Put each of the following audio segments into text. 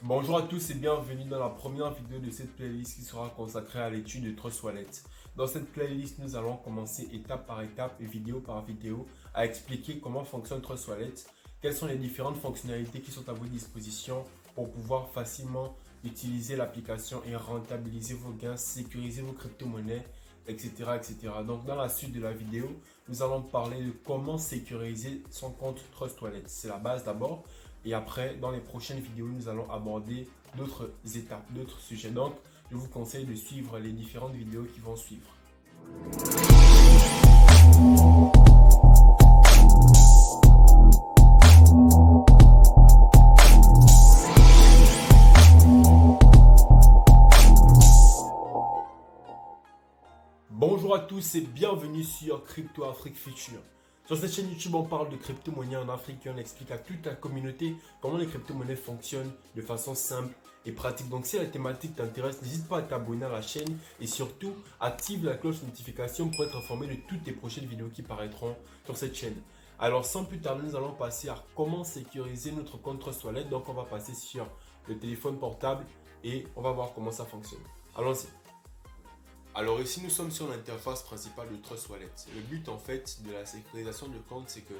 Bonjour à tous et bienvenue dans la première vidéo de cette playlist qui sera consacrée à l'étude de Trust Wallet. Dans cette playlist, nous allons commencer étape par étape et vidéo par vidéo à expliquer comment fonctionne Trust Wallet, quelles sont les différentes fonctionnalités qui sont à votre disposition pour pouvoir facilement utiliser l'application et rentabiliser vos gains, sécuriser vos crypto-monnaies, etc., etc. Donc dans la suite de la vidéo, nous allons parler de comment sécuriser son compte Trust Wallet. C'est la base d'abord. Et après, dans les prochaines vidéos, nous allons aborder d'autres étapes, d'autres sujets. Donc, je vous conseille de suivre les différentes vidéos qui vont suivre. Bonjour à tous et bienvenue sur Crypto Afrique Future. Sur cette chaîne YouTube, on parle de crypto-monnaies en Afrique et on explique à toute la communauté comment les crypto-monnaies fonctionnent de façon simple et pratique. Donc si la thématique t'intéresse, n'hésite pas à t'abonner à la chaîne et surtout active la cloche de notification pour être informé de toutes les prochaines vidéos qui paraîtront sur cette chaîne. Alors sans plus tarder, nous allons passer à comment sécuriser notre compte Trust Wallet. Donc on va passer sur le téléphone portable et on va voir comment ça fonctionne. Allons-y. Alors ici, nous sommes sur l'interface principale de Trust Wallet. Le but en fait de la sécurisation de compte, c'est que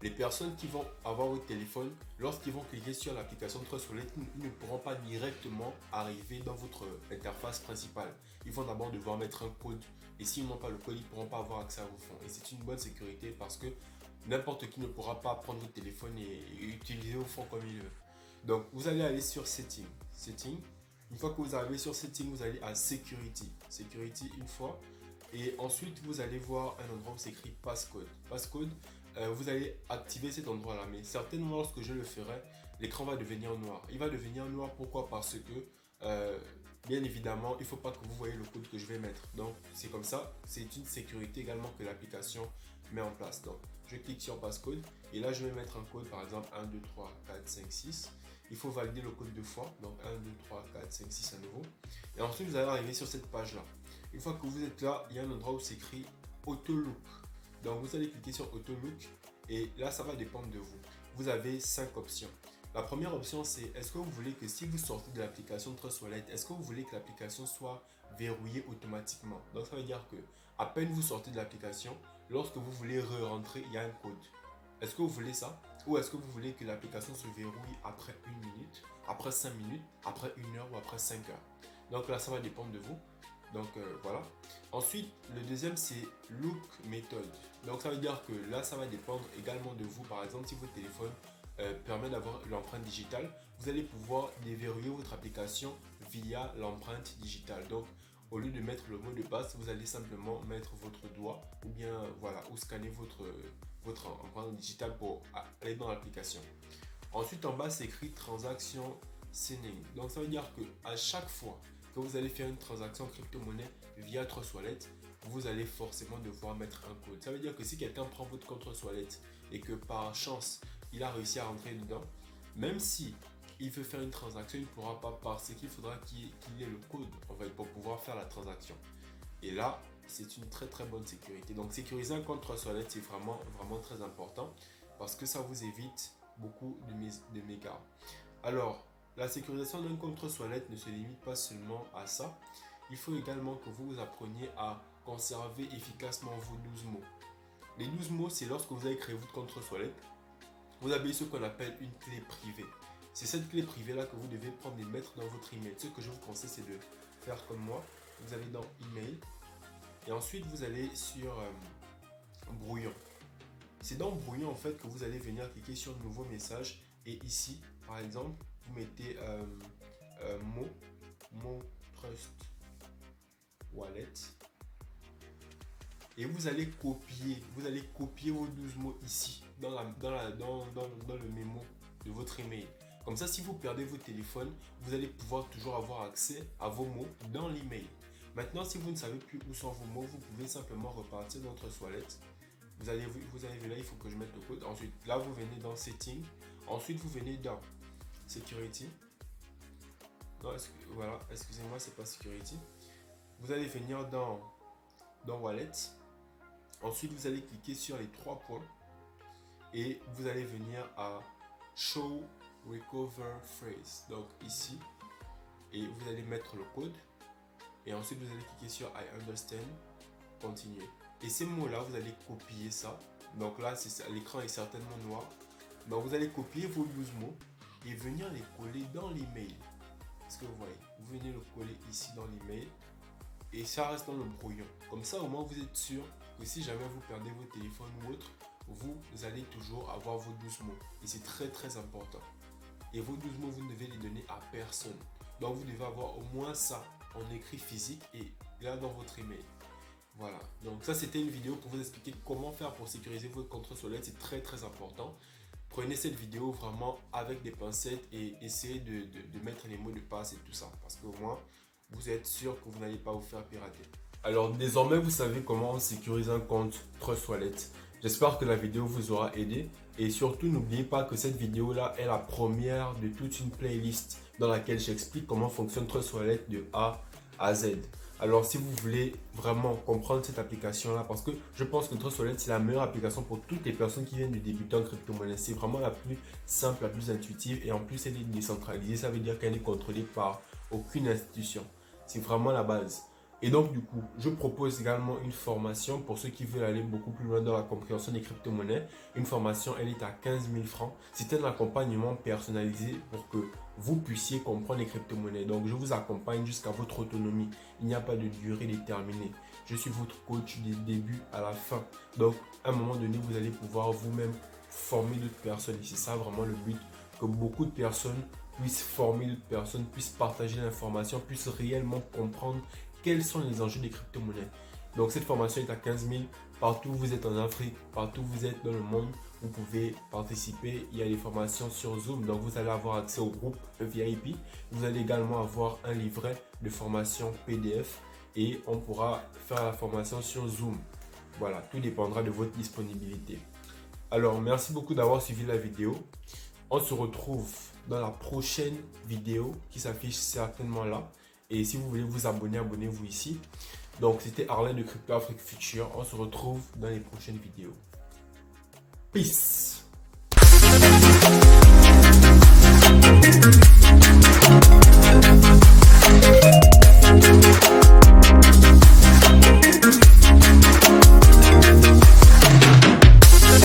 les personnes qui vont avoir votre téléphone, lorsqu'ils vont cliquer sur l'application Trust Wallet, ils ne pourront pas directement arriver dans votre interface principale. Ils vont d'abord devoir mettre un code et s'ils n'ont pas le code, ils ne pourront pas avoir accès à vos fonds. Et c'est une bonne sécurité parce que n'importe qui ne pourra pas prendre votre téléphone et utiliser vos fonds comme il veut. Donc vous allez aller sur Settings. Une fois que vous arrivez sur Settings, vous allez à Security. Security une fois. Et ensuite, vous allez voir un endroit où c'est écrit Passcode. Passcode, vous allez activer cet endroit-là. Mais certainement, lorsque je le ferai, l'écran va devenir noir. Il va devenir noir pourquoi? Parce que, bien évidemment, il ne faut pas que vous voyez le code que je vais mettre. Donc, c'est comme ça. C'est une sécurité également que l'application met en place. Donc, je clique sur Passcode. Et là, je vais mettre un code, par exemple 1, 2, 3, 4, 5, 6. Il faut valider le code deux fois, donc 1, 2, 3, 4, 5, 6 à nouveau. Et ensuite, vous allez arriver sur cette page-là. Une fois que vous êtes là, il y a un endroit où c'est écrit Autolook. Donc, vous allez cliquer sur Autolook et là, ça va dépendre de vous. Vous avez 5 options. La première option, c'est est-ce que vous voulez que si vous sortez de l'application Trust Wallet, est-ce que vous voulez que l'application soit verrouillée automatiquement? Donc, ça veut dire que à peine vous sortez de l'application, lorsque vous voulez re-rentrer, il y a un code. Est-ce que vous voulez ça? Ou est-ce que vous voulez que l'application se verrouille après 1 minute, après 5 minutes, après 1 heure ou après 5 heures? Donc là, ça va dépendre de vous. Donc voilà. Ensuite, le deuxième, c'est Look Method. Donc ça veut dire que là, ça va dépendre également de vous. Par exemple, si votre téléphone permet d'avoir l'empreinte digitale, vous allez pouvoir déverrouiller votre application via l'empreinte digitale. Donc, au lieu de mettre le mot de passe, vous allez simplement mettre votre doigt ou bien voilà, ou scanner votre empreinte digitale pour aller dans l'application. Ensuite, en bas, c'est écrit transaction signing. Donc, ça veut dire que à chaque fois que vous allez faire une transaction crypto-monnaie via Trust Wallet, vous allez forcément devoir mettre un code. Ça veut dire que si quelqu'un prend votre compte Trust Wallet et que par chance, il a réussi à rentrer dedans, même si il veut faire une transaction, il ne pourra pas parce qu'il faudra qu'il ait le code en fait, pour pouvoir faire la transaction. Et là, c'est une très très bonne sécurité. Donc sécuriser un compte Trust Wallet, c'est vraiment très important parce que ça vous évite beaucoup de mégards. Alors, la sécurisation d'un compte Trust Wallet ne se limite pas seulement à ça. Il faut également que vous appreniez à conserver efficacement vos 12 mots. Les 12 mots, c'est lorsque vous avez créé votre compte Trust Wallet, vous avez ce qu'on appelle une clé privée. C'est cette clé privée là que vous devez prendre et mettre dans votre email. Ce que je vous conseille, c'est de faire comme moi. Vous allez dans email et ensuite vous allez sur brouillon. C'est dans brouillon en fait que vous allez venir cliquer sur nouveau message et ici par exemple vous mettez mot Trust Wallet et vous allez copier vos 12 mots ici dans le mémo de votre email. Comme ça, si vous perdez votre téléphone, vous allez pouvoir toujours avoir accès à vos mots dans l'email. Maintenant, si vous ne savez plus où sont vos mots, vous pouvez simplement repartir dans votre Wallet. Vous avez vu là, il faut que je mette le code. Ensuite, là, vous venez dans Settings. Ensuite, vous venez dans Security. Non, voilà, excusez-moi, c'est pas Security. Vous allez venir dans Wallet. Ensuite, vous allez cliquer sur les 3 points et vous allez venir à Show recover phrase. Donc ici, et vous allez mettre le code. Et ensuite, vous allez cliquer sur I understand, continuer. Et ces mots-là, vous allez copier ça. Donc là, l'écran est certainement noir. Donc vous allez copier vos 12 mots et venir les coller dans l'email. Est-ce que vous voyez? Vous venez le coller ici dans l'email et ça reste dans le brouillon. Comme ça, au moins, vous êtes sûr que si jamais vous perdez vos téléphones ou autre, vous allez toujours avoir vos 12 mots. Et c'est très très important. Et vos 12 mots, vous ne devez les donner à personne. Donc vous devez avoir au moins ça en écrit physique et là dans votre email. Voilà, donc ça c'était une vidéo pour vous expliquer comment faire pour sécuriser votre compte Trustwallet. C'est très très important. Prenez cette vidéo vraiment avec des pincettes et essayez de mettre les mots de passe et tout ça. Parce qu'au moins, vous êtes sûr que vous n'allez pas vous faire pirater. Alors désormais, vous savez comment sécuriser un compte Trustwallet. J'espère que la vidéo vous aura aidé. Et surtout, n'oubliez pas que cette vidéo-là est la première de toute une playlist dans laquelle j'explique comment fonctionne Trustwallet de A à Z. Alors si vous voulez vraiment comprendre cette application-là, parce que je pense que Trustwallet c'est la meilleure application pour toutes les personnes qui viennent de débuter en crypto-monnaie. C'est vraiment la plus simple, la plus intuitive et en plus elle est décentralisée. Ça veut dire qu'elle est contrôlée par aucune institution. C'est vraiment la base. Et donc du coup, je propose également une formation pour ceux qui veulent aller beaucoup plus loin dans la compréhension des crypto-monnaies. Une formation, elle est à 15 000 francs. C'est un accompagnement personnalisé pour que vous puissiez comprendre les crypto-monnaies. Donc je vous accompagne jusqu'à votre autonomie. Il n'y a pas de durée déterminée. Je suis votre coach du début à la fin. Donc à un moment donné, vous allez pouvoir vous-même former d'autres personnes. Et c'est ça vraiment le but, que beaucoup de personnes puissent former d'autres personnes, puissent partager l'information, puissent réellement comprendre quels sont les enjeux des crypto-monnaies. Donc cette formation est à 15 000. Partout où vous êtes en Afrique, partout où vous êtes dans le monde, vous pouvez participer. Il y a des formations sur Zoom, donc vous allez avoir accès au groupe VIP. Vous allez également avoir un livret de formation PDF et on pourra faire la formation sur Zoom. Voilà, tout dépendra de votre disponibilité. Alors, merci beaucoup d'avoir suivi la vidéo. On se retrouve dans la prochaine vidéo qui s'affiche certainement là. Et si vous voulez vous abonner, abonnez-vous ici. Donc, c'était Arlen de Crypto Afrique Future. On se retrouve dans les prochaines vidéos. Peace!